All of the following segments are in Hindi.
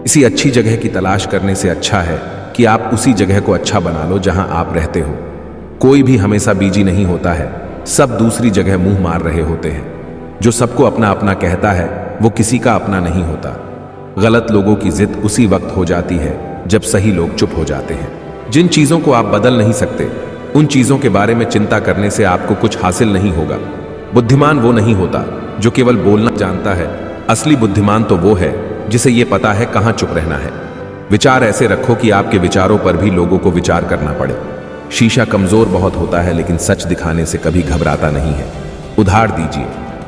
किसी अच्छी जगह की तलाश करने से अच्छा है कि आप उसी जगह को अच्छा बना लो जहां आप रहते हो। कोई भी हमेशा बीजी नहीं होता है, सब दूसरी जगह मुंह मार रहे होते हैं। जो सबको अपना अपना कहता है वो किसी का अपना नहीं होता। गलत लोगों की जिद उसी वक्त हो जाती है जब सही लोग चुप हो जाते हैं। जिन चीजों को आप बदल नहीं सकते उन चीजों के बारे में चिंता करने से आपको कुछ हासिल नहीं होगा। बुद्धिमान वो नहीं होता जो केवल बोलना जानता है, असली बुद्धिमान तो वो है जिसे ये पता है कहां चुप रहना है। विचार ऐसे रखो कि आपके विचारों पर भी लोगों को विचार करना पड़े। शीशा कमजोर बहुत होता है लेकिन सच दिखाने से कभी घबराता नहीं है। उधार दीजिए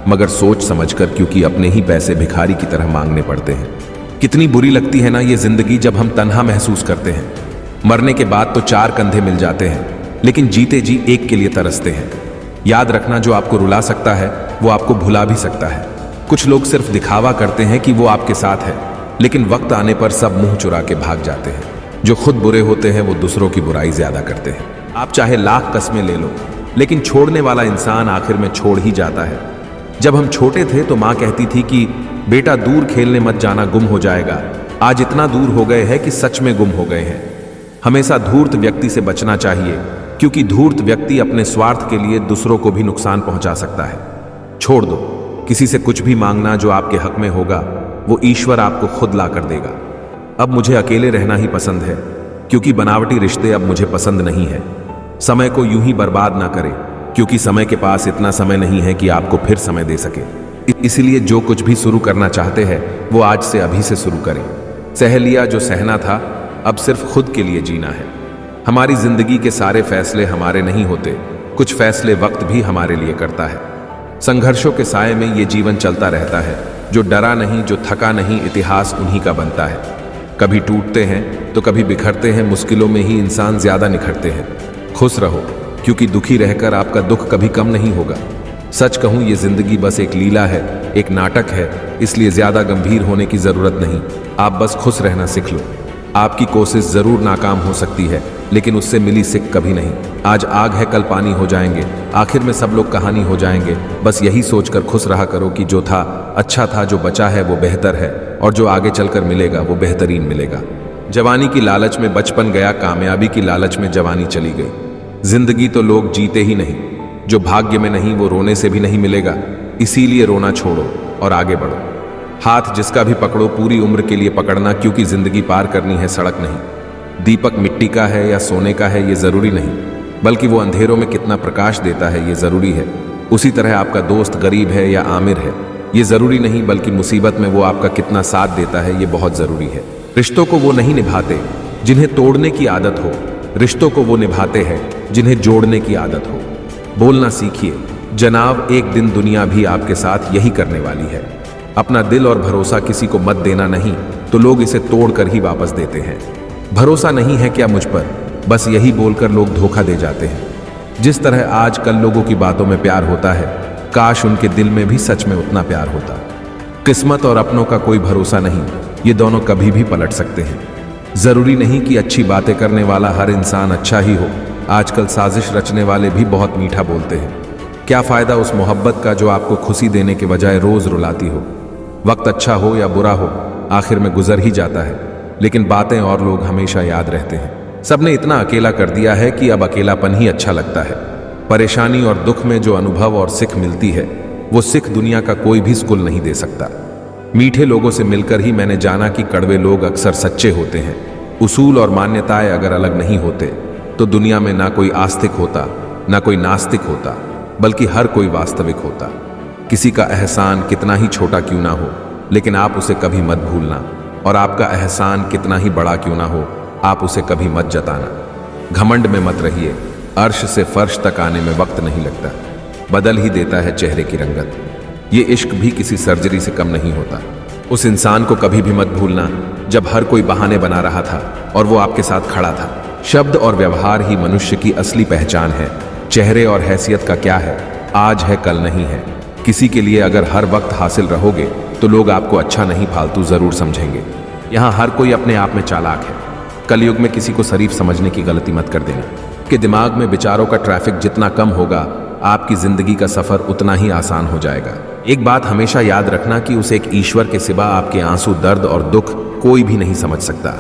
मगर सोच समझकर, क्योंकि अपने ही पैसे भिखारी की तरह मांगने पड़ते हैं। कितनी बुरी लगती है ना ये जिंदगी जब हम तन्हा महसूस करते हैं। मरने के बाद तो 4 कंधे मिल जाते हैं लेकिन जीते जी एक के लिए तरसते हैं। याद रखना, जो आपको रुला सकता है वो आपको भुला भी सकता है। कुछ लोग सिर्फ दिखावा करते हैं कि वो आपके साथ है, लेकिन वक्त आने पर सब मुंह चुरा के भाग जाते हैं। जो खुद बुरे होते हैं वो दूसरों की बुराई ज्यादा करते हैं। आप चाहे लाख कस्में ले लो लेकिन छोड़ने वाला इंसान आखिर में छोड़ ही जाता है। जब हम छोटे थे तो माँ कहती थी कि बेटा दूर खेलने मत जाना, गुम हो जाएगा। आज इतना दूर हो गए हैं कि सच में गुम हो गए हैं। हमेशा धूर्त व्यक्ति से बचना चाहिए, क्योंकि धूर्त व्यक्ति अपने स्वार्थ के लिए दूसरों को भी नुकसान पहुंचा सकता है। छोड़ दो, किसी से कुछ भी मांगना जो आपके हक में होगा वो ईश्वर आपको खुद ला कर देगा। अब मुझे अकेले रहना ही पसंद है, क्योंकि बनावटी रिश्ते अब मुझे पसंद नहीं है। समय को यूं ही बर्बाद ना करें, क्योंकि समय के पास इतना समय नहीं है कि आपको फिर समय दे सके। इसलिए जो कुछ भी शुरू करना चाहते हैं वो आज से अभी से शुरू करें। सह लिया जो सहना था, अब सिर्फ खुद के लिए जीना है। हमारी जिंदगी के सारे फैसले हमारे नहीं होते, कुछ फैसले वक्त भी हमारे लिए करता है। संघर्षों के साए में ये जीवन चलता रहता है। जो डरा नहीं, जो थका नहीं, इतिहास उन्हीं का बनता है। कभी टूटते हैं तो कभी बिखरते हैं, मुश्किलों में ही इंसान ज्यादा निखरते हैं। खुश रहो, क्योंकि दुखी रहकर आपका दुख कभी कम नहीं होगा। सच कहूं, ये जिंदगी बस एक लीला है, एक नाटक है, इसलिए ज्यादा गंभीर होने की जरूरत नहीं। आप बस खुश रहना सीख लो। आपकी कोशिश जरूर नाकाम हो सकती है, लेकिन उससे मिली सिक कभी नहीं। आज आग है कल पानी हो जाएंगे, आखिर में सब लोग कहानी हो जाएंगे। बस यही सोचकर खुश रहा करो कि जो था अच्छा था, जो बचा है वो बेहतर है, और जो आगे चलकर मिलेगा वो बेहतरीन मिलेगा। जवानी की लालच में बचपन गया, कामयाबी की लालच में जवानी चली गई। जिंदगी तो लोग जीते ही नहीं, जो भाग्य में नहीं वो रोने से भी नहीं मिलेगा। इसीलिए रोना छोड़ो और आगे बढ़ो। हाथ जिसका भी पकड़ो पूरी उम्र के लिए पकड़ना, क्योंकि जिंदगी पार करनी है, सड़क नहीं। दीपक मिट्टी का है या सोने का है ये जरूरी नहीं, बल्कि वो अंधेरों में कितना प्रकाश देता है ये जरूरी है। उसी तरह आपका दोस्त गरीब है या आमिर है ये जरूरी नहीं, बल्कि मुसीबत में वो आपका कितना साथ देता है ये बहुत जरूरी है। रिश्तों को वो नहीं निभाते जिन्हें तोड़ने की आदत हो, रिश्तों को वो निभाते हैं जिन्हें जोड़ने की आदत हो। बोलना सीखिए जनाब, एक दिन दुनिया भी आपके साथ यही करने वाली है। अपना दिल और भरोसा किसी को मत देना, नहीं तो लोग इसे तोड़कर ही वापस देते हैं। भरोसा नहीं है क्या मुझ पर, बस यही बोलकर लोग धोखा दे जाते हैं। जिस तरह आजकल लोगों की बातों में प्यार होता है, काश उनके दिल में भी सच में उतना प्यार होता। किस्मत और अपनों का कोई भरोसा नहीं, ये दोनों कभी भी पलट सकते हैं। जरूरी नहीं कि अच्छी बातें करने वाला हर इंसान अच्छा ही हो। आजकल साजिश रचने वाले भी बहुत मीठा बोलते हैं। क्या फायदा उस मोहब्बत का जो आपको खुशी देने के बजाय रोज रुलाती हो। वक्त अच्छा हो या बुरा हो, आखिर में गुजर ही जाता है, लेकिन बातें और लोग हमेशा याद रहते हैं। सबने इतना अकेला कर दिया है कि अब अकेलापन ही अच्छा लगता है। परेशानी और दुख में जो अनुभव और सिख मिलती है वो सिख दुनिया का कोई भी स्कूल नहीं दे सकता। मीठे लोगों से मिलकर ही मैंने जाना कि कड़वे लोग अक्सर सच्चे होते हैं। उसूल और मान्यताएं अगर अलग नहीं होते तो दुनिया में ना कोई आस्तिक होता ना कोई नास्तिक होता, बल्कि हर कोई वास्तविक होता। किसी का एहसान कितना ही छोटा क्यों ना हो, लेकिन आप उसे कभी मत भूलना, और आपका एहसान कितना ही बड़ा क्यों ना हो, आप उसे कभी मत जताना। घमंड में मत रहिए, अर्श से फर्श तक आने में वक्त नहीं लगता, बदल ही देता है चेहरे की रंगत। ये इश्क भी किसी सर्जरी से कम नहीं होता। उस इंसान को कभी भी मत भूलना जब हर कोई बहाने बना रहा था और वो आपके साथ खड़ा था। शब्द और व्यवहार ही मनुष्य की असली पहचान है। चेहरे और हैसियत का क्या है, आज है कल नहीं है। किसी के लिए अगर हर वक्त हासिल रहोगे तो लोग आपको अच्छा नहीं फालतू जरूर समझेंगे। यहाँ हर कोई अपने आप में चालाक है। कलयुग में किसी को शरीफ समझने की गलती मत कर देना। कि दिमाग में विचारों का ट्रैफिक जितना कम होगा, आपकी जिंदगी का सफर उतना ही आसान हो जाएगा। एक बात हमेशा याद रखना कि उस एक ईश्वर के सिवा आपके आंसू, दर्द और दुख कोई भी नहीं समझ सकता।